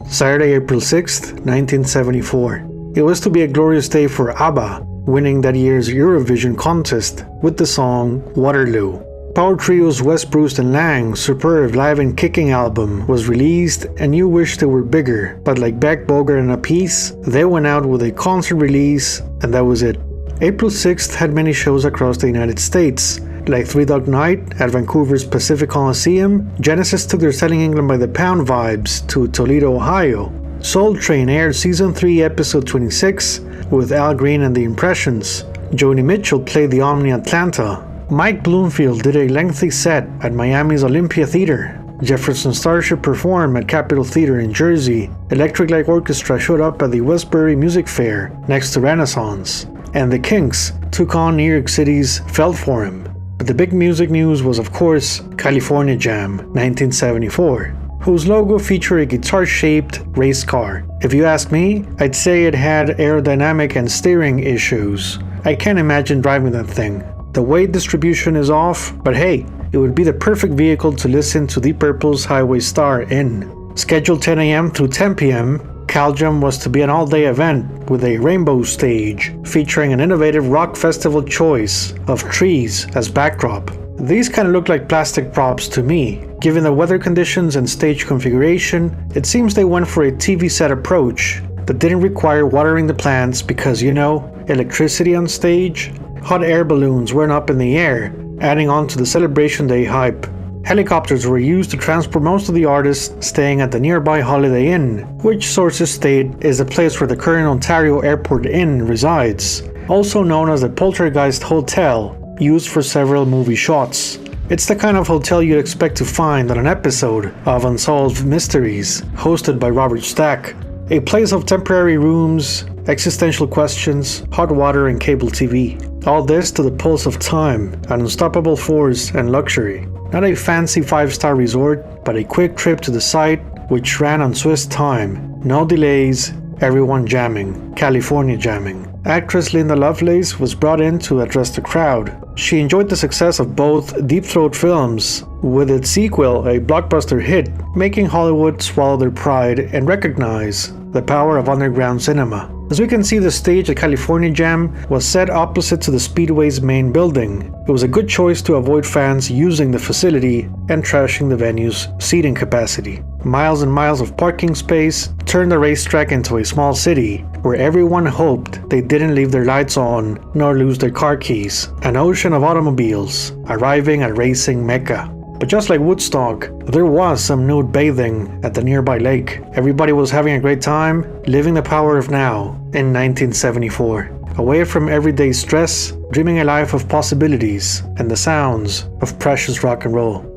Saturday, April 6th, 1974. It was to be a glorious day for ABBA, winning that year's Eurovision contest with the song Waterloo. Power Trio's West Bruce and Lang superb live and kicking album was released, and you wish they were bigger, but like Beck, Bogart and Appice, they went out with a concert release and that was it. April 6th had many shows across the United States. Like Three Dog Night at Vancouver's Pacific Coliseum, Genesis took their Selling England by the Pound vibes to Toledo, Ohio. Soul Train aired Season 3, Episode 26 with Al Green and the Impressions. Joni Mitchell played the Omni Atlanta. Mike Bloomfield did a lengthy set at Miami's Olympia Theater. Jefferson Starship performed at Capitol Theater in Jersey. Electric Light Orchestra showed up at the Westbury Music Fair next to Renaissance. And the Kinks took on New York City's Felt Forum. But the big music news was, of course, California Jam 1974, whose logo featured a guitar-shaped race car. If you ask me, I'd say it had aerodynamic and steering issues. I can't imagine driving that thing. The weight distribution is off, but hey, it would be the perfect vehicle to listen to Deep Purple's Highway Star in. Scheduled 10 a.m. through 10 p.m., CalJam was to be an all-day event with a rainbow stage featuring an innovative rock festival choice of trees as backdrop. These kind of look like plastic props to me. Given the weather conditions and stage configuration, it seems they went for a TV set approach that didn't require watering the plants because, you know, electricity on stage. Hot air balloons went up in the air, adding on to the Celebration Day hype. Helicopters were used to transport most of the artists staying at the nearby Holiday Inn, which sources state is the place where the current Ontario Airport Inn resides, also known as the Poltergeist Hotel, used for several movie shots. It's the kind of hotel you'd expect to find on an episode of Unsolved Mysteries, hosted by Robert Stack. A place of temporary rooms, existential questions, hot water and cable TV. All this to the pulse of time, an unstoppable force and luxury. Not a fancy 5-star resort, but a quick trip to the site which ran on Swiss time. No delays, everyone jamming. California jamming. Actress Linda Lovelace was brought in to address the crowd. She enjoyed the success of both Deep Throat films, with its sequel a blockbuster hit, making Hollywood swallow their pride and recognize the power of underground cinema. As we can see, the stage at California Jam was set opposite to the Speedway's main building. It was a good choice to avoid fans using the facility and trashing the venue's seating capacity. Miles and miles of parking space turned the racetrack into a small city where everyone hoped they didn't leave their lights on nor lose their car keys. An ocean of automobiles arriving at racing Mecca. But just like Woodstock, there was some nude bathing at the nearby lake. Everybody was having a great time, living the power of now in 1974. Away from everyday stress, dreaming a life of possibilities and the sounds of precious rock and roll.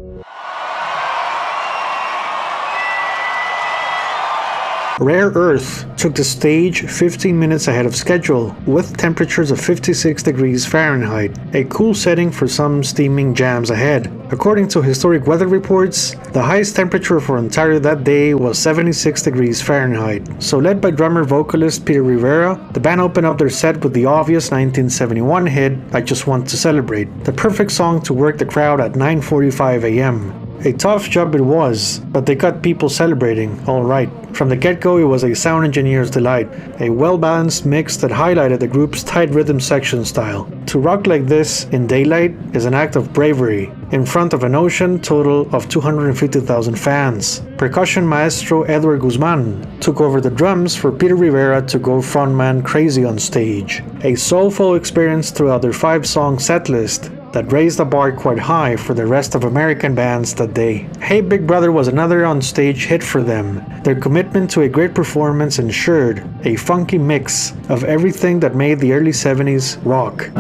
Rare Earth took the stage 15 minutes ahead of schedule, with temperatures of 56 degrees Fahrenheit, a cool setting for some steaming jams ahead. According to historic weather reports, the highest temperature for Ontario that day was 76 degrees Fahrenheit. So led by drummer-vocalist Peter Rivera, the band opened up their set with the obvious 1971 hit, I Just Want to Celebrate, the perfect song to work the crowd at 9:45 a.m. A tough job it was, but they got people celebrating, alright. From the get-go, it was a sound engineer's delight, a well-balanced mix that highlighted the group's tight rhythm section style. To rock like this in daylight is an act of bravery, in front of an ocean total of 250,000 fans. Percussion maestro Edward Guzman took over the drums for Peter Rivera to go frontman crazy on stage. A soulful experience throughout their 5-song setlist that raised the bar quite high for the rest of American bands that day. Hey Big Brother was another on-stage hit for them. Their commitment to a great performance ensured a funky mix of everything that made the early 70s rock.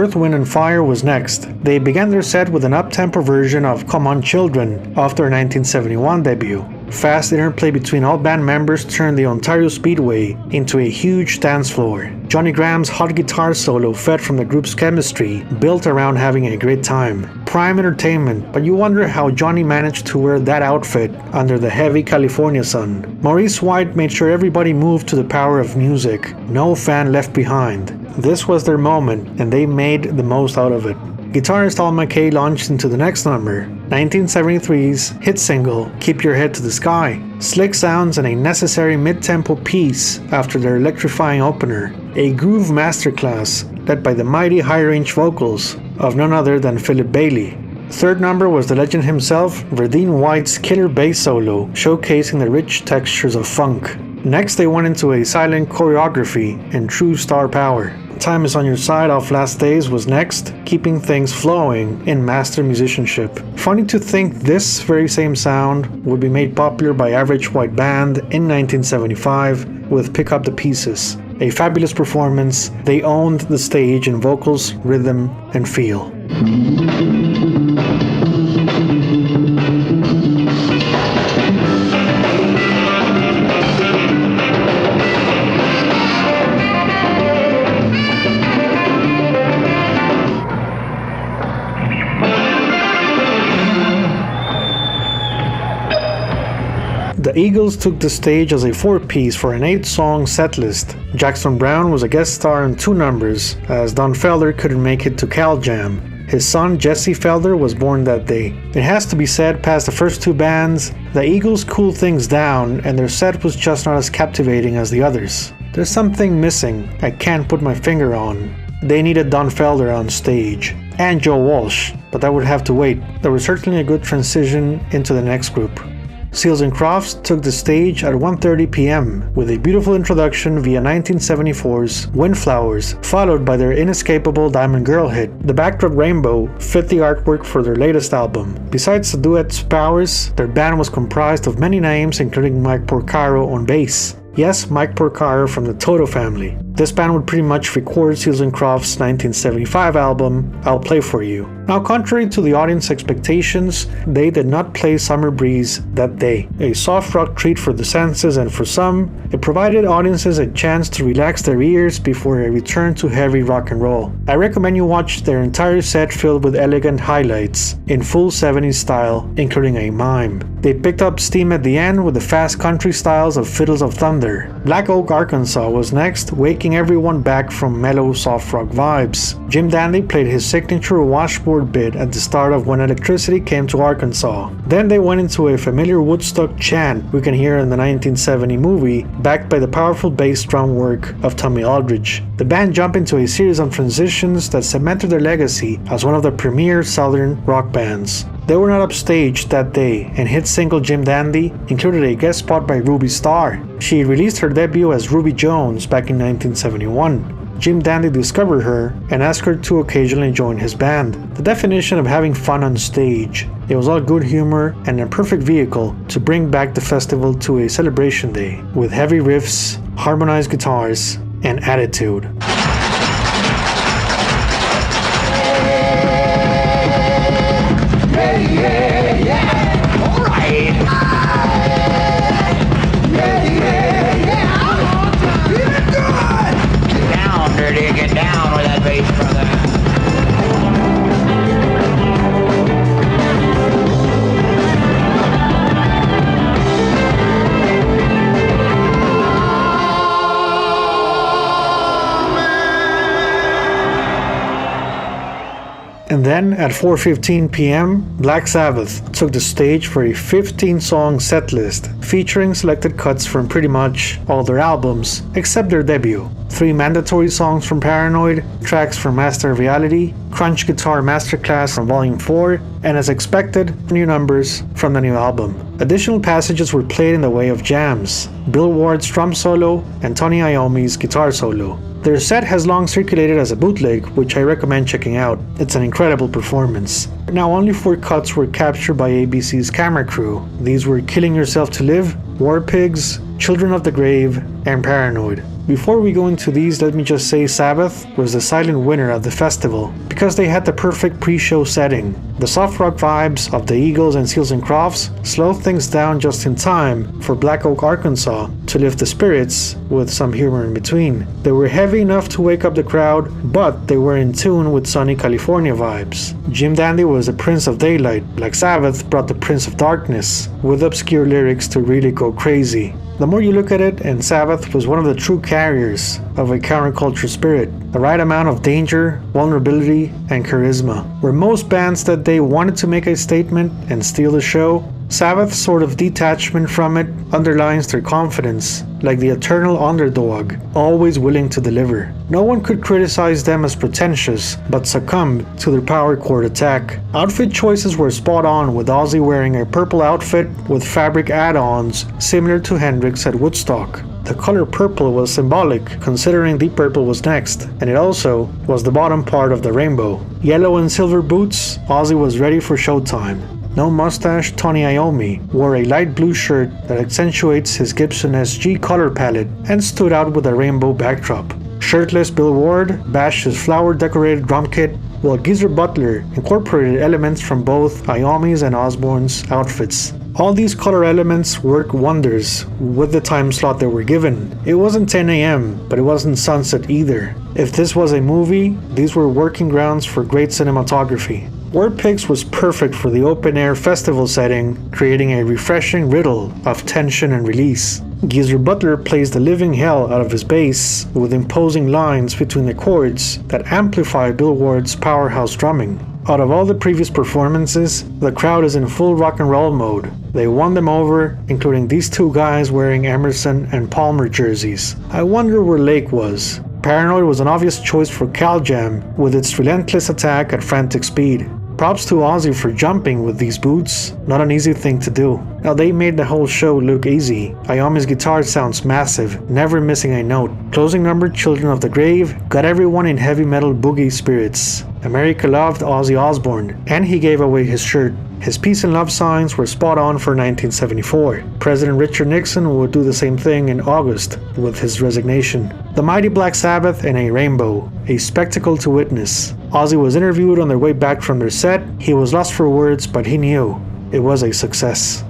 Earth, Wind & Fire was next. They began their set with an up-tempo version of Come On Children off their 1971 debut. Fast interplay between all band members turned the Ontario Speedway into a huge dance floor. Johnny Graham's hot guitar solo fed from the group's chemistry, built around having a great time. Prime entertainment, but you wonder how Johnny managed to wear that outfit under the heavy California sun. Maurice White made sure everybody moved to the power of music, no fan left behind. This was their moment, and they made the most out of it. Guitarist Al McKay launched into the next number, 1973's hit single, Keep Your Head to the Sky. Slick sounds and a necessary mid-tempo piece after their electrifying opener. A groove masterclass led by the mighty high-range vocals of none other than Philip Bailey. Third number was the legend himself, Verdine White's killer bass solo, showcasing the rich textures of funk. Next they went into a silent choreography and true star power. Time Is on Your Side off Last Days was next, keeping things flowing in master musicianship. Funny to think this very same sound would be made popular by Average White Band in 1975 with Pick Up the Pieces. A fabulous performance, they owned the stage in vocals, rhythm, and feel. The Eagles took the stage as a four-piece for an 8-song setlist. Jackson Browne was a guest star in 2 numbers, as Don Felder couldn't make it to Cal Jam. His son Jesse Felder was born that day. It has to be said, past the first 2 bands, the Eagles cooled things down and their set was just not as captivating as the others. There's something missing I can't put my finger on. They needed Don Felder on stage, and Joe Walsh, but that would have to wait. There was certainly a good transition into the next group. Seals and Crofts took the stage at 1:30 p.m. with a beautiful introduction via 1974's Windflowers, followed by their inescapable Diamond Girl hit. The backdrop rainbow fit the artwork for their latest album. Besides the duet's powers, their band was comprised of many names, including Mike Porcaro on bass. Yes, Mike Porcaro from the Toto family. This band would pretty much record Seals and Crofts' 1975 album, I'll Play For You. Now, contrary to the audience expectations, they did not play Summer Breeze that day. A soft rock treat for the senses, and for some, it provided audiences a chance to relax their ears before a return to heavy rock and roll. I recommend you watch their entire set filled with elegant highlights in full 70s style, including a mime. They picked up steam at the end with the fast country styles of Fiddles of Thunder. Black Oak, Arkansas was next, waking everyone back from mellow soft rock vibes. Jim Dandy played his signature washboard bit at the start of When Electricity Came to Arkansas. Then they went into a familiar Woodstock chant we can hear in the 1970 movie, backed by the powerful bass drum work of Tommy Aldridge. The band jumped into a series of transitions that cemented their legacy as one of the premier southern rock bands. They were not upstaged that day, and hit single Jim Dandy included a guest spot by Ruby Starr. She released her debut as Ruby Jones back in 1971. Jim Dandy discovered her and asked her to occasionally join his band. The definition of having fun on stage. It was all good humor and a perfect vehicle to bring back the festival to a celebration day, with heavy riffs, harmonized guitars, and attitude. Get down with that bass, brother. And then at 4:15 p.m., Black Sabbath took the stage for a 15-song setlist featuring selected cuts from pretty much all their albums, except their debut. 3 mandatory songs from Paranoid, tracks from Master of Reality, Crunch Guitar Masterclass from Volume 4, and as expected, new numbers from the new album. Additional passages were played in the way of jams, Bill Ward's drum solo, and Tony Iommi's guitar solo. Their set has long circulated as a bootleg, which I recommend checking out. It's an incredible performance. Now, only 4 cuts were captured by ABC's camera crew. These were Killing Yourself to Live, War Pigs, Children of the Grave, and Paranoid. Before we go into these, let me just say Sabbath was the silent winner of the festival because they had the perfect pre-show setting. The soft rock vibes of the Eagles and Seals and Crofts slowed things down just in time for Black Oak, Arkansas to lift the spirits with some humor in between. They were heavy enough to wake up the crowd, but they were in tune with sunny California vibes. Jim Dandy was the Prince of Daylight, like Sabbath brought the Prince of Darkness, with obscure lyrics to really go crazy. The more you look at it, and Sabbath was one of the true carriers of a counterculture spirit, the right amount of danger, vulnerability, and charisma. Where most bands that day wanted to make a statement and steal the show, Sabbath's sort of detachment from it underlines their confidence, like the eternal underdog, always willing to deliver. No one could criticize them as pretentious, but succumbed to their power chord attack. Outfit choices were spot on, with Ozzy wearing a purple outfit with fabric add-ons similar to Hendrix at Woodstock. The color purple was symbolic, considering Deep Purple was next, and it also was the bottom part of the rainbow. Yellow and silver boots, Ozzy was ready for showtime. No mustache, Tony Iommi wore a light blue shirt that accentuates his Gibson SG color palette and stood out with a rainbow backdrop. Shirtless Bill Ward bashed his flower-decorated drum kit, while Geezer Butler incorporated elements from both Iommi's and Osbourne's outfits. All these color elements work wonders with the time slot they were given. It wasn't 10 a.m., but it wasn't sunset either. If this was a movie, these were working grounds for great cinematography. War Pigs was perfect for the open-air festival setting, creating a refreshing riddle of tension and release. Geezer Butler plays the living hell out of his bass, with imposing lines between the chords that amplify Bill Ward's powerhouse drumming. Out of all the previous performances, the crowd is in full rock and roll mode. They won them over, including these two guys wearing Emerson and Palmer jerseys. I wonder where Lake was. Paranoid was an obvious choice for Cal Jam, with its relentless attack at frantic speed. Props to Ozzy for jumping with these boots, not an easy thing to do. Now they made the whole show look easy. Iommi's guitar sounds massive, never missing a note. Closing number Children of the Grave got everyone in heavy metal boogie spirits. America loved Ozzy Osbourne, and he gave away his shirt. His peace and love signs were spot on for 1974. President Richard Nixon would do the same thing in August with his resignation. The mighty Black Sabbath and a rainbow, a spectacle to witness. Ozzy was interviewed on their way back from their set. He was lost for words, but he knew it was a success.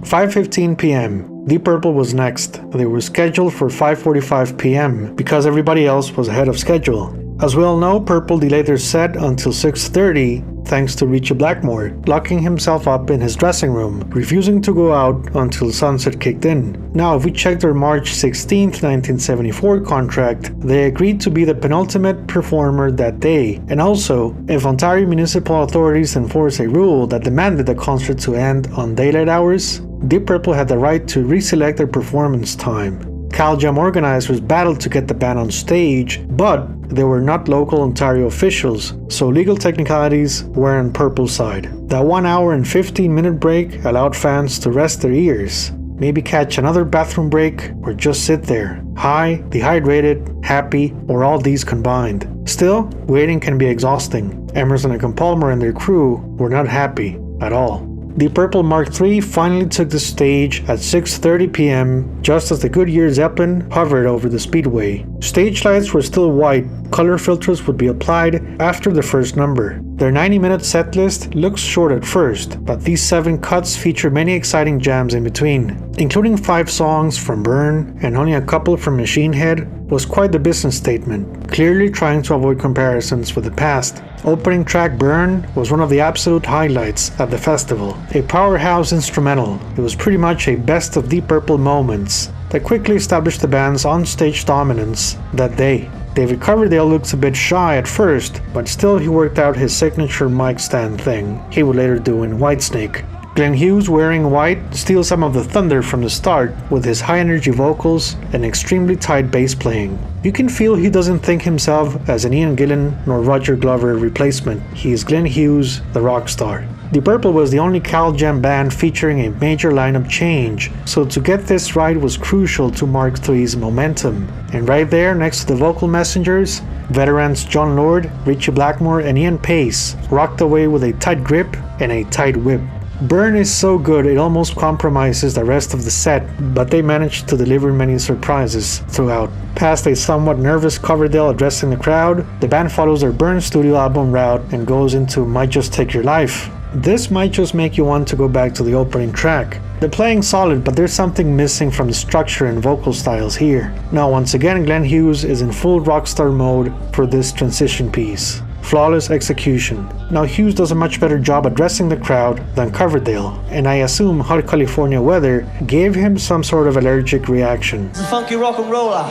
5:15 p.m. Deep Purple was next. They were scheduled for 5:45 p.m. because everybody else was ahead of schedule. As we all know, Purple delayed their set until 6:30 thanks to Richie Blackmore, locking himself up in his dressing room, refusing to go out until sunset kicked in. Now, if we check their March 16, 1974 contract, they agreed to be the penultimate performer that day, and also, if Ontario municipal authorities enforce a rule that demanded the concert to end on daylight hours, Deep Purple had the right to reselect their performance time. Cal Jam organizers battled to get the band on stage, but they were not local Ontario officials, so legal technicalities were on Purple's side. That 1 hour and 15-minute break allowed fans to rest their ears, maybe catch another bathroom break, or just sit there, high, dehydrated, happy, or all these combined. Still, waiting can be exhausting. Emerson and Palmer and their crew were not happy at all. Deep Purple Mark III finally took the stage at 6:30 p.m. just as the Goodyear Zeppelin hovered over the speedway. Stage lights were still white, color filters would be applied after the first number. Their 90-minute setlist looks short at first, but these 7 cuts feature many exciting jams in between. Including 5 songs from Burn and only a couple from Machine Head was quite the business statement, clearly trying to avoid comparisons with the past. Opening track Burn was one of the absolute highlights at the festival. A powerhouse instrumental, it was pretty much a best of Deep Purple moments that quickly established the band's on-stage dominance that day. David Coverdale looks a bit shy at first, but still he worked out his signature mic stand thing he would later do in Whitesnake. Glenn Hughes, wearing white, steals some of the thunder from the start with his high-energy vocals and extremely tight bass playing. You can feel he doesn't think himself as an Ian Gillan nor Roger Glover replacement. He is Glenn Hughes, the rock star. Deep Purple was the only Cal Jam band featuring a major lineup change, so to get this right was crucial to Mark III's momentum. And right there, next to the vocal messengers, veterans John Lord, Richie Blackmore, and Ian Pace rocked away with a tight grip and a tight whip. Burn is so good it almost compromises the rest of the set, but they managed to deliver many surprises throughout. Past a somewhat nervous Coverdale addressing the crowd, the band follows their Burn studio album route and goes into Might Just Take Your Life. This might just make you want to go back to the opening track. The playing's solid, but there's something missing from the structure and vocal styles here. Now once again, Glenn Hughes is in full rockstar mode for this transition piece. Flawless execution. Now Hughes does a much better job addressing the crowd than Coverdale, and I assume hot California weather gave him some sort of allergic reaction. It's a funky rock and roller.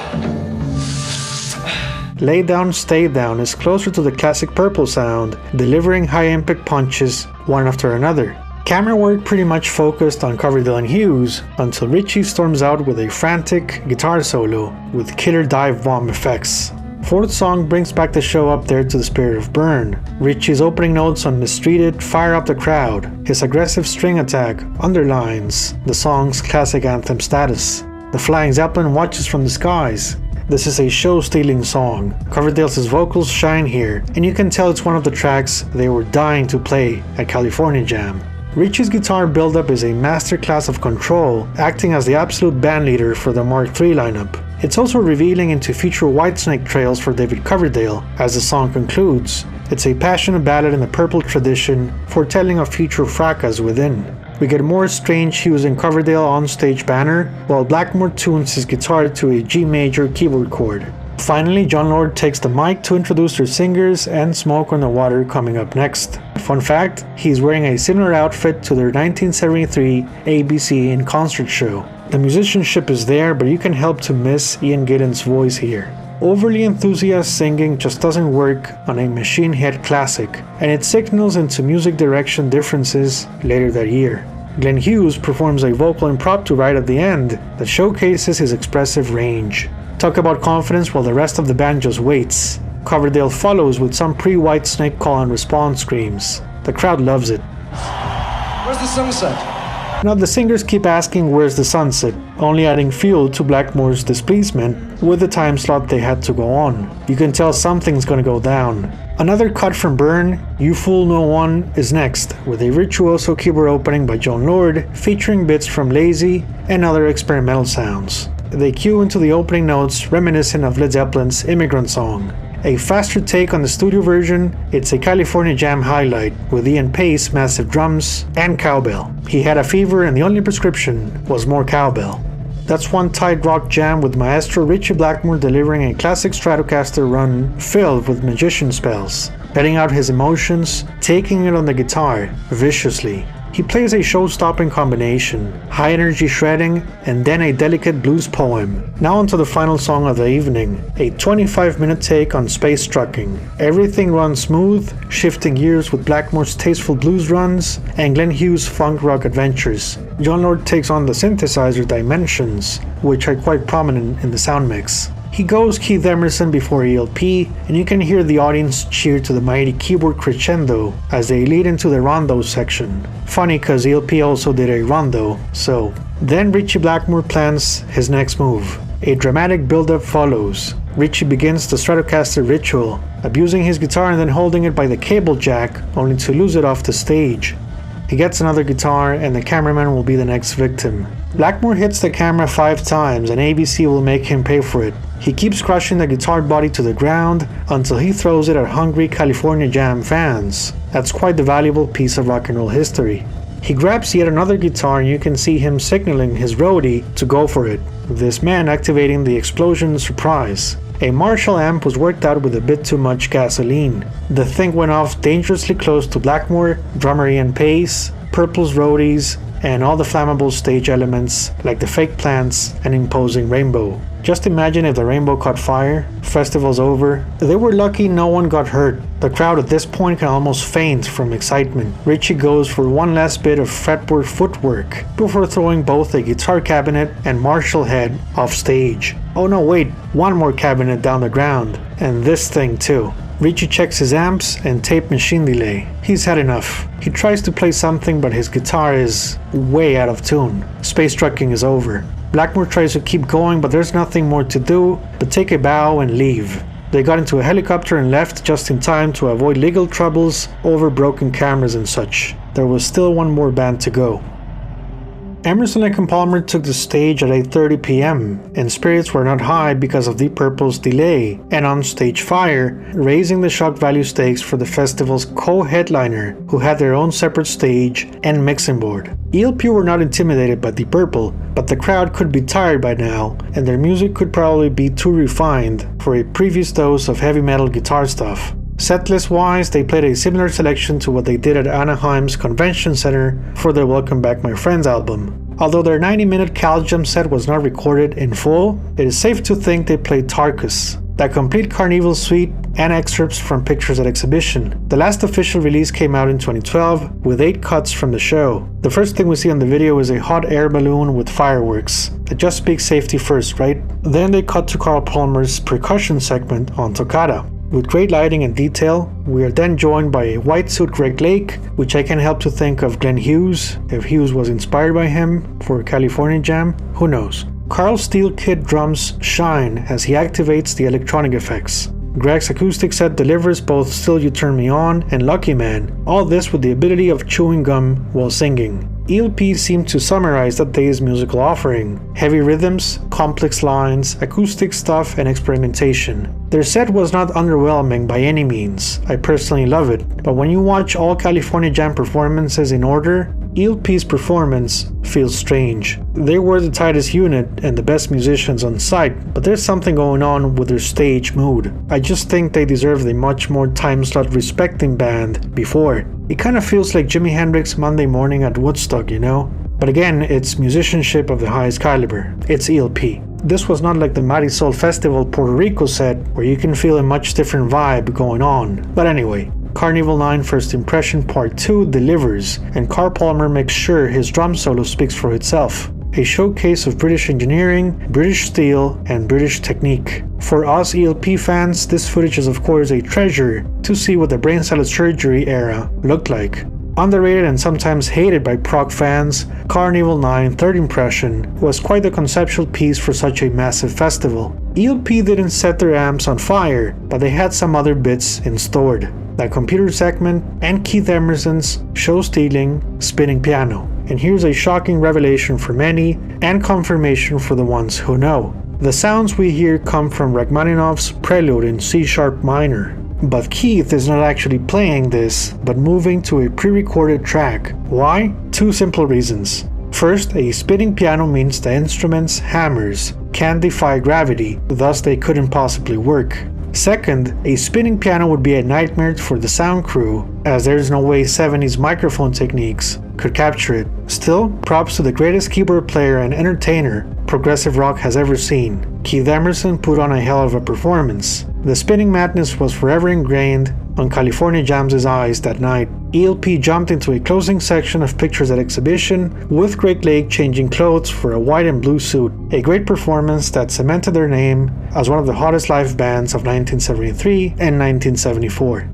Lay Down, Stay Down is closer to the classic Purple sound, delivering high impact punches one after another. Camera work pretty much focused on Coverdale and Hughes until Ritchie storms out with a frantic guitar solo with killer dive bomb effects. Fourth song brings back the show up there to the spirit of Burn. Ritchie's opening notes on Mistreated fire up the crowd. His aggressive string attack underlines the song's classic anthem status. The Flying Zeppelin watches from the skies. This is a show-stealing song. Coverdale's vocals shine here, and you can tell it's one of the tracks they were dying to play at California Jam. Ritchie's guitar buildup is a masterclass of control, acting as the absolute bandleader for the Mark III lineup. It's also revealing into future Whitesnake trails for David Coverdale as the song concludes. It's a passionate ballad in the Purple tradition, foretelling of future fracas within. We get more strange Hughes and Coverdale on-stage banner, while Blackmore tunes his guitar to a G major keyboard chord. Finally, Jon Lord takes the mic to introduce their singers, and Smoke on the Water coming up next. Fun fact, he's wearing a similar outfit to their 1973 ABC in concert show. The musicianship is there, but you can help to miss Ian Gillan's voice here. Overly enthusiastic singing just doesn't work on a Machine Head classic, and it signals into music direction differences later that year. Glenn Hughes performs a vocal impromptu right at the end that showcases his expressive range. Talk about confidence while the rest of the band just waits. Coverdale follows with some pre-Whitesnake call and response screams. The crowd loves it. Where's the sunset? Now the singers keep asking where's the sunset, only adding fuel to Blackmore's displeasement with the time slot they had to go on. You can tell something's gonna go down. Another cut from Burn, You Fool No One, is next, with a virtuoso keyboard opening by Jon Lord featuring bits from Lazy and other experimental sounds. They cue into the opening notes reminiscent of Led Zeppelin's Immigrant Song. A faster take on the studio version, it's a California Jam highlight with Ian Pace's massive drums and cowbell. He had a fever and the only prescription was more cowbell. That's one tight rock jam with Maestro Ritchie Blackmore delivering a classic Stratocaster run filled with magician spells, letting out his emotions, taking it on the guitar viciously. He plays a show-stopping combination, high-energy shredding, and then a delicate blues poem. Now onto the final song of the evening, a 25-minute take on Space Trucking. Everything runs smooth, shifting gears with Blackmore's tasteful blues runs and Glenn Hughes' funk rock adventures. Jon Lord takes on the synthesizer dimensions, which are quite prominent in the sound mix. He goes Keith Emerson before ELP, and you can hear the audience cheer to the mighty keyboard crescendo as they lead into the rondo section. Funny cause ELP also did a rondo, so. Then Ritchie Blackmore plans his next move. A dramatic build-up follows. Ritchie begins the Stratocaster ritual, abusing his guitar and then holding it by the cable jack, only to lose it off the stage. He gets another guitar and the cameraman will be the next victim. Blackmore hits the camera 5 times and ABC will make him pay for it. He keeps crushing the guitar body to the ground until he throws it at hungry California Jam fans. That's quite the valuable piece of rock and roll history. He grabs yet another guitar and you can see him signaling his roadie to go for it, this man activating the explosion surprise. A Marshall amp was worked out with a bit too much gasoline. The thing went off dangerously close to Blackmore, drummer Ian Pace, Purple's roadies, and all the flammable stage elements like the fake plants and imposing rainbow. Just imagine if the rainbow caught fire, festival's over. They were lucky no one got hurt. The crowd at this point can almost faint from excitement. Ritchie goes for one last bit of fretboard footwork before throwing both a guitar cabinet and Marshall head off stage. Oh no, wait, one more cabinet down the ground, and this thing too. Ritchie checks his amps and tape machine delay. He's had enough. He tries to play something but his guitar is way out of tune. Space Trucking is over. Blackmore tries to keep going but there's nothing more to do but take a bow and leave. They got into a helicopter and left just in time to avoid legal troubles over broken cameras and such. There was still one more band to go. Emerson, Lake and Palmer took the stage at 8:30 p.m. and spirits were not high because of Deep Purple's delay and on-stage fire, raising the shock value stakes for the festival's co-headliner, who had their own separate stage and mixing board. ELP were not intimidated by Deep Purple, but the crowd could be tired by now, and their music could probably be too refined for a previous dose of heavy metal guitar stuff. Setlist-wise, they played a similar selection to what they did at Anaheim's Convention Center for their Welcome Back My Friends album. Although their 90-minute Cal Jam set was not recorded in full, it is safe to think they played Tarkus, that complete Carnival suite, and excerpts from Pictures at Exhibition. The last official release came out in 2012 with 8 cuts from the show. The first thing we see on the video is a hot air balloon with fireworks. That just speaks safety first, right? Then they cut to Carl Palmer's percussion segment on Toccata. With great lighting and detail, we are then joined by a white suit Greg Lake, which I can help to think of Glenn Hughes, if Hughes was inspired by him for California Jam, who knows. Carl's steel kit drums shine as he activates the electronic effects. Greg's acoustic set delivers both Still You Turn Me On and Lucky Man, all this with the ability of chewing gum while singing. ELP seemed to summarize that day's musical offering: heavy rhythms, complex lines, acoustic stuff, and experimentation. Their set was not underwhelming by any means. I personally love it, but when you watch all California Jam performances in order, ELP's performance feels strange. They were the tightest unit and the best musicians on site, but there's something going on with their stage mood. I just think they deserved a much more time slot respecting band before. It kind of feels like Jimi Hendrix Monday morning at Woodstock, you know? But again, it's musicianship of the highest caliber. It's ELP. This was not like the Marisol Festival Puerto Rico set, where you can feel a much different vibe going on. But anyway, Carnival 9 First Impression Part 2 delivers, and Carl Palmer makes sure his drum solo speaks for itself. A showcase of British engineering, British steel, and British technique. For us ELP fans, this footage is of course a treasure to see what the brain salad surgery era looked like. Underrated and sometimes hated by prog fans, Carnival 9 Third Impression was quite the conceptual piece for such a massive festival. ELP didn't set their amps on fire, but they had some other bits in stored. That computer segment and Keith Emerson's show stealing spinning piano. And here's a shocking revelation for many and confirmation for the ones who know. The sounds we hear come from Rachmaninoff's Prelude in C# minor. But Keith is not actually playing this, but moving to a pre-recorded track. Why? 2 simple reasons. First, a spinning piano means the instrument's hammers can't defy gravity, thus they couldn't possibly work. Second, a spinning piano would be a nightmare for the sound crew, as there's no way 70s microphone techniques could capture it. Still, props to the greatest keyboard player and entertainer progressive rock has ever seen. Keith Emerson put on a hell of a performance. The spinning madness was forever ingrained on California Jam's eyes that night. ELP jumped into a closing section of Pictures at Exhibition, with Greg Lake changing clothes for a white and blue suit. A great performance that cemented their name as one of the hottest live bands of 1973 and 1974.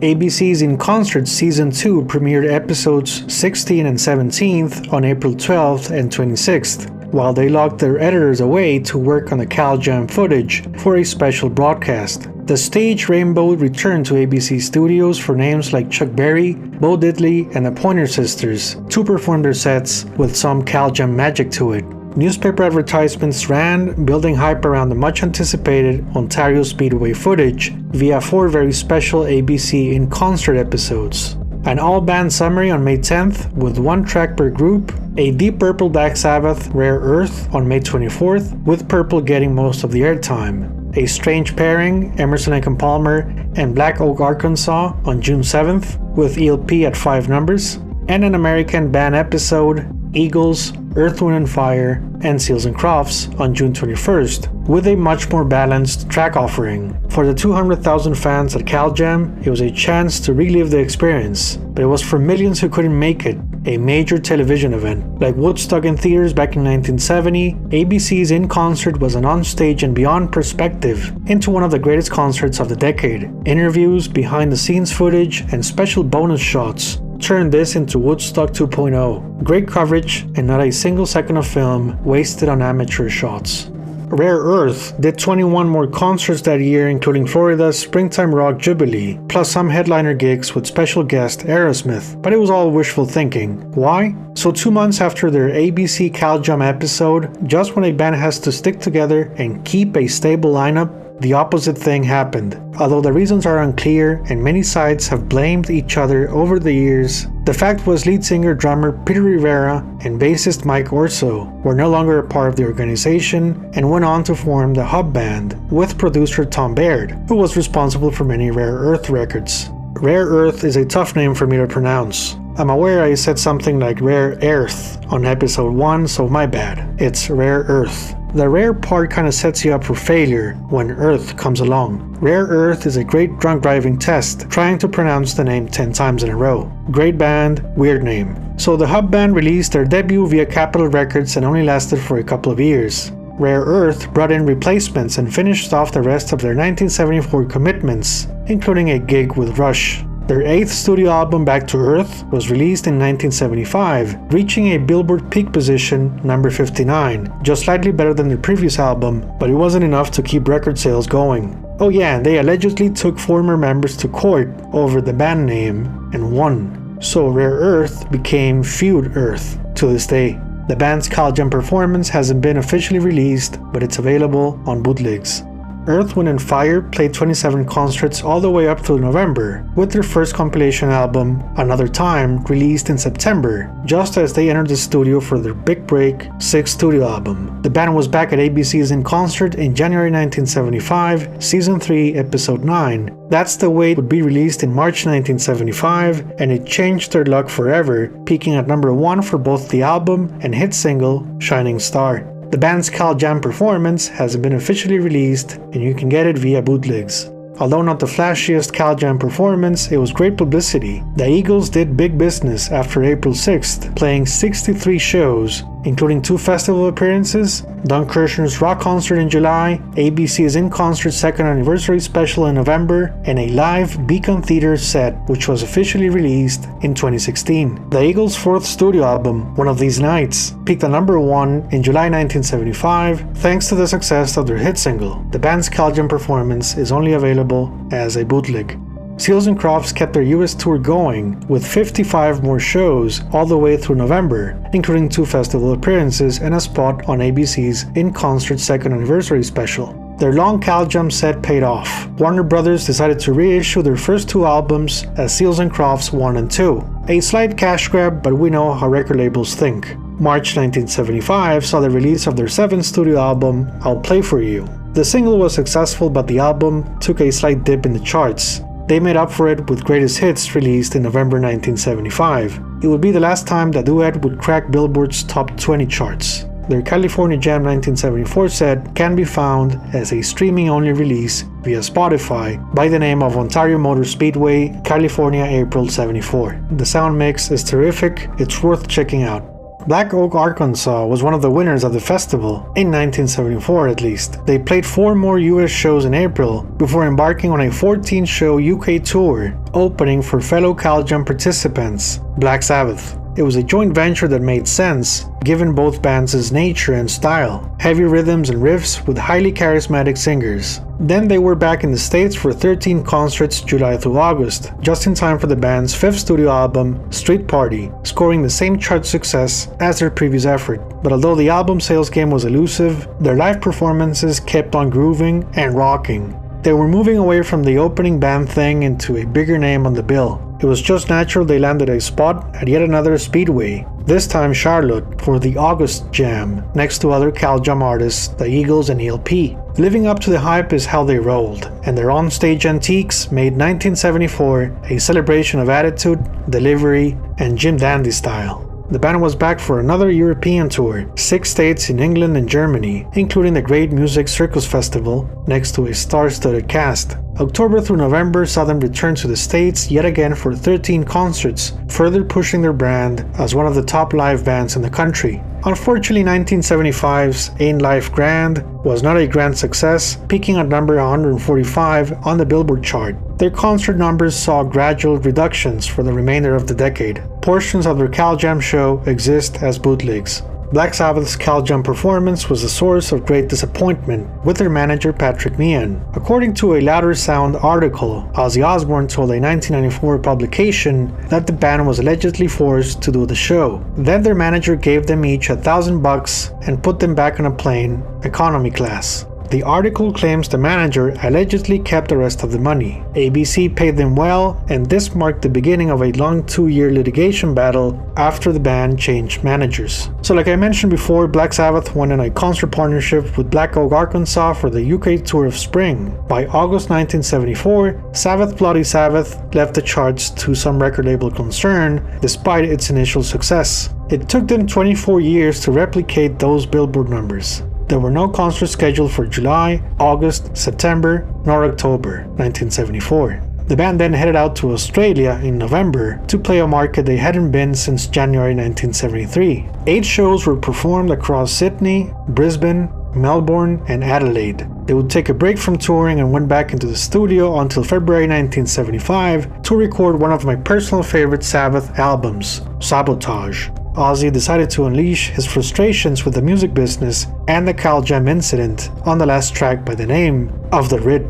ABC's In Concert Season 2 premiered episodes 16 and 17th on April 12th and 26th, while they locked their editors away to work on the Cal Jam footage for a special broadcast. The stage rainbow returned to ABC Studios for names like Chuck Berry, Bo Diddley, and the Pointer Sisters to perform their sets with some Cal Jam magic to it. Newspaper advertisements ran, building hype around the much-anticipated Ontario Speedway footage via 4 very special ABC In Concert episodes. An all-band summary on May 10th with 1 track per group, a Deep Purple Black Sabbath Rare Earth on May 24th, with Purple getting most of the airtime. A Strange Pairing, Emerson, Lake and Palmer, and Black Oak, Arkansas on June 7th, with ELP at 5 numbers, and an American band episode, Eagles, Earth, Wind & Fire, and Seals and Crofts on June 21st, with a much more balanced track offering. For the 200,000 fans at Cal Jam, it was a chance to relive the experience, but it was for millions who couldn't make it, a major television event. Like Woodstock in theaters back in 1970, ABC's In Concert was an on-stage and beyond perspective into one of the greatest concerts of the decade. Interviews, behind-the-scenes footage, and special bonus shots turned this into Woodstock 2.0. Great coverage and not a single second of film wasted on amateur shots. Rare Earth did 21 more concerts that year, including Florida's Springtime Rock Jubilee, plus some headliner gigs with special guest Aerosmith, but it was all wishful thinking. Why? So 2 months after their ABC Cal Jam episode, just when a band has to stick together and keep a stable lineup, the opposite thing happened. Although the reasons are unclear and many sides have blamed each other over the years, the fact was lead singer-drummer Peter Rivera and bassist Mike Orso were no longer a part of the organization and went on to form the Hub Band with producer Tom Baird, who was responsible for many Rare Earth records. Rare Earth is a tough name for me to pronounce. I'm aware I said something like Rare Earth on episode 1, so my bad. It's Rare Earth. The rare part kinda sets you up for failure when Earth comes along. Rare Earth is a great drunk driving test, trying to pronounce the name 10 times in a row. Great band, weird name. So the Hub Band released their debut via Capitol Records and only lasted for a couple of years. Rare Earth brought in replacements and finished off the rest of their 1974 commitments, including a gig with Rush. Their 8th studio album, Back to Earth, was released in 1975, reaching a Billboard peak position, number 59, just slightly better than their previous album, but it wasn't enough to keep record sales going. Oh yeah, they allegedly took former members to court over the band name and won. So Rare Earth became Feud Earth to this day. The band's Cal Jam performance hasn't been officially released, but it's available on bootlegs. Earth, Wind & Fire played 27 concerts all the way up through November, with their first compilation album, Another Time, released in September, just as they entered the studio for their big break 6th studio album. The band was back at ABC's In Concert in January 1975, Season 3, Episode 9. That's the Way would be released in March 1975, and it changed their luck forever, peaking at number 1 for both the album and hit single, Shining Star. The band's Cal Jam performance hasn't been officially released, and you can get it via bootlegs. Although not the flashiest Cal Jam performance, it was great publicity. The Eagles did big business after April 6th, playing 63 shows, including 2 festival appearances, Don Kirshner's rock concert in July, ABC's In Concert 2nd Anniversary special in November, and a live Beacon Theater set which was officially released in 2016. The Eagles' 4th studio album, One of These Nights, peaked at number 1 in July 1975 thanks to the success of their hit single. The band's Cal Jam performance is only available as a bootleg. Seals and Crofts kept their US tour going with 55 more shows all the way through November, including 2 festival appearances and a spot on ABC's In Concert 2nd Anniversary special. Their long Cal Jam set paid off. Warner Brothers decided to reissue their first 2 albums as Seals and Crofts 1 and 2. A slight cash grab, but we know how record labels think. March 1975 saw the release of their 7th studio album, I'll Play For You. The single was successful, but the album took a slight dip in the charts. They made up for it with Greatest Hits released in November 1975. It would be the last time the duet would crack Billboard's top 20 charts. Their California Jam 1974 set can be found as a streaming-only release via Spotify by the name of Ontario Motor Speedway, California, April 74. The sound mix is terrific, it's worth checking out. Black Oak, Arkansas was one of the winners of the festival, in 1974 at least. They played 4 more US shows in April before embarking on a 14-show UK tour, opening for fellow Cal Jam participants, Black Sabbath. It was a joint venture that made sense, given both bands' nature and style, heavy rhythms and riffs with highly charismatic singers. Then they were back in the States for 13 concerts July through August, just in time for the band's 5th studio album, Street Party, scoring the same chart success as their previous effort. But although the album sales game was elusive, their live performances kept on grooving and rocking. They were moving away from the opening band thing into a bigger name on the bill. It was just natural they landed a spot at yet another speedway, this time Charlotte, for the August Jam, next to other Cal Jam artists, the Eagles and ELP. Living up to the hype is how they rolled, and their onstage antiques made 1974 a celebration of attitude, delivery, and Jim Dandy style. The band was back for another European tour, 6 states in England and Germany, including the Great Music Circus Festival, next to a star-studded cast. October through November saw them return to the States yet again for 13 concerts, further pushing their brand as one of the top live bands in the country. Unfortunately, 1975's Ain't Life Grand was not a grand success, peaking at number 145 on the Billboard chart. Their concert numbers saw gradual reductions for the remainder of the decade. Portions of their Cal Jam show exist as bootlegs. Black Sabbath's Cal Jam performance was a source of great disappointment with their manager Patrick Meehan. According to a Louder Sound article, Ozzy Osbourne told a 1994 publication that the band was allegedly forced to do the show. Then their manager gave them each $1,000 and put them back on a plane, economy class. The article claims the manager allegedly kept the rest of the money. ABC paid them well, and this marked the beginning of a long 2-year litigation battle after the band changed managers. So like I mentioned before, Black Sabbath went on a concert partnership with Black Oak, Arkansas for the UK tour of Spring. By August 1974, Sabbath Bloody Sabbath left the charts to some record label concern despite its initial success. It took them 24 years to replicate those Billboard numbers. There were no concerts scheduled for July, August, September, nor October 1974. The band then headed out to Australia in November to play a market they hadn't been since January 1973. 8 shows were performed across Sydney, Brisbane, Melbourne, and Adelaide. They would take a break from touring and went back into the studio until February 1975 to record one of my personal favorite Sabbath albums, Sabotage. Ozzy decided to unleash his frustrations with the music business and the Cal Jam incident on the last track by the name of The Rid.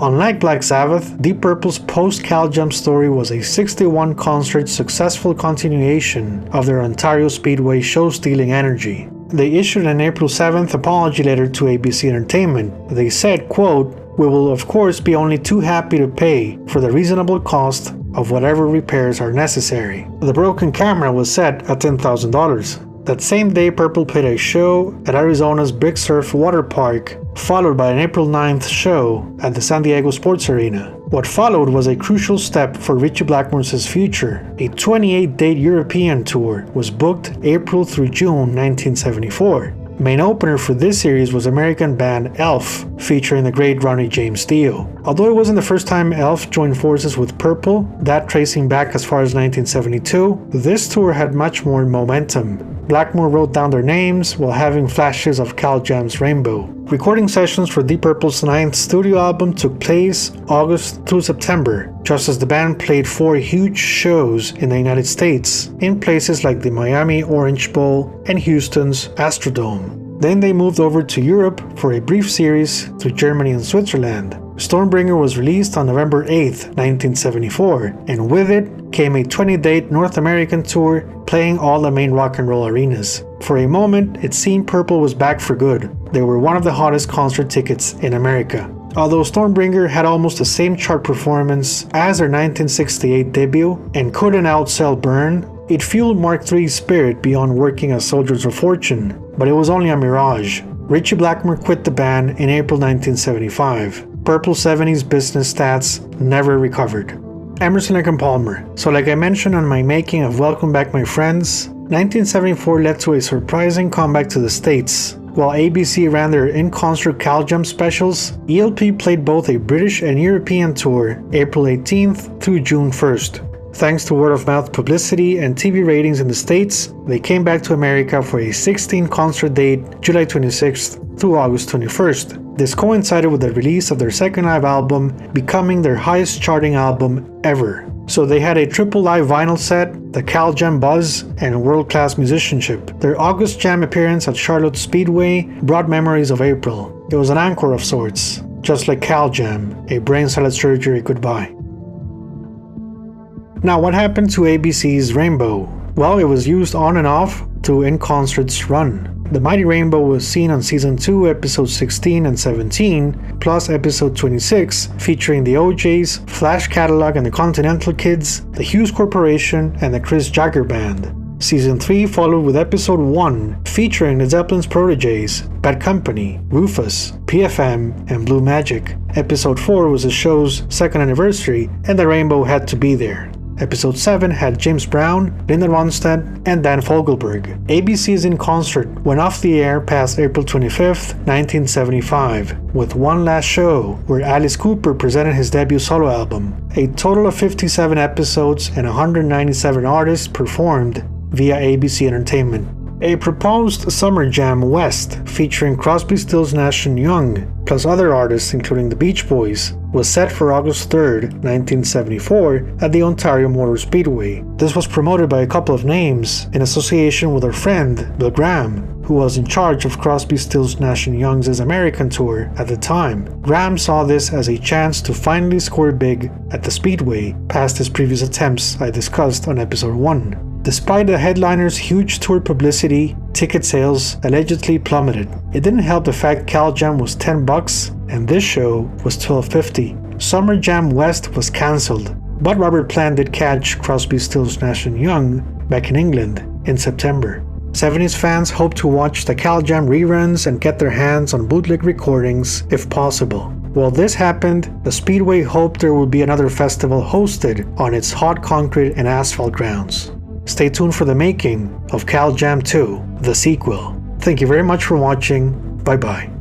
Unlike Black Sabbath, Deep Purple's post-Cal Jam story was a 61-concert successful continuation of their Ontario Speedway show-stealing energy. They issued an April 7th apology letter to ABC Entertainment. They said, quote, "We will of course be only too happy to pay for the reasonable cost of whatever repairs are necessary." The broken camera was set at $10,000. That same day, Purple played a show at Arizona's Big Surf Water Park, followed by an April 9th show at the San Diego Sports Arena. What followed was a crucial step for Ritchie Blackmore's future. A 28-date European tour was booked April through June 1974. Main opener for this series was American band Elf, featuring the great Ronnie James Dio. Although it wasn't the first time Elf joined forces with Purple, that tracing back as far as 1972, this tour had much more momentum. Blackmore wrote down their names while having flashes of Cal Jam's Rainbow. Recording sessions for Deep Purple's 9th studio album took place August through September, just as the band played 4 huge shows in the United States, in places like the Miami Orange Bowl and Houston's Astrodome. Then they moved over to Europe for a brief series through Germany and Switzerland. Stormbringer was released on November 8, 1974, and with it came a 20-date North American tour playing all the main rock and roll arenas. For a moment, it seemed Purple was back for good. They were one of the hottest concert tickets in America. Although Stormbringer had almost the same chart performance as their 1968 debut and couldn't outsell Burn, it fueled Mark III's spirit beyond working as Soldiers of Fortune, but it was only a mirage. Ritchie Blackmore quit the band in April 1975. Purple's 70s business stats never recovered. Emerson and Palmer. So like I mentioned on my making of Welcome Back My Friends, 1974 led to a surprising comeback to the States. While ABC ran their in-concert Cal Jam specials, ELP played both a British and European tour April 18th through June 1st. Thanks to word-of-mouth publicity and TV ratings in the States, they came back to America for a 16-concert date July 26th through August 21st. This coincided with the release of their second live album, becoming their highest charting album ever. So they had a triple live vinyl set, the Cal Jam buzz, and world-class musicianship. Their August Jam appearance at Charlotte Speedway brought memories of April. It was an encore of sorts, just like Cal Jam, a brain salad surgery goodbye. Now, what happened to ABC's Rainbow? Well, it was used on and off to in-concerts run. The Mighty Rainbow was seen on Season 2, Episodes 16 and 17, plus Episode 26, featuring the OJs, Flash Catalog and the Continental Kids, the Hughes Corporation, and the Chris Jagger Band. Season 3 followed with Episode 1, featuring the Zeppelin's proteges, Bad Company, Rufus, PFM, and Blue Magic. Episode 4 was the show's second anniversary, and the Rainbow had to be there. Episode 7 had James Brown, Linda Ronstadt, and Dan Fogelberg. ABC's In Concert went off the air past April 25th, 1975, with one last show where Alice Cooper presented his debut solo album. A total of 57 episodes and 197 artists performed, via ABC Entertainment. A proposed Summer Jam West featuring Crosby, Stills, Nash & Young, plus other artists including the Beach Boys, was set for August 3, 1974 at the Ontario Motor Speedway. This was promoted by a couple of names in association with our friend Bill Graham, who was in charge of Crosby, Stills, Nash & Young's American tour at the time. Graham saw this as a chance to finally score big at the Speedway, past his previous attempts I discussed on episode 1. Despite the headliner's huge tour publicity, ticket sales allegedly plummeted. It didn't help the fact Cal Jam was $10 and this show was $12.50. Summer Jam West was cancelled, but Robert Plant did catch Crosby, Stills, Nash & Young back in England in September. 70s fans hope to watch the Cal Jam reruns and get their hands on bootleg recordings if possible. While this happened, the Speedway hoped there would be another festival hosted on its hot concrete and asphalt grounds. Stay tuned for the making of Cal Jam 2, the sequel. Thank you very much for watching. Bye bye.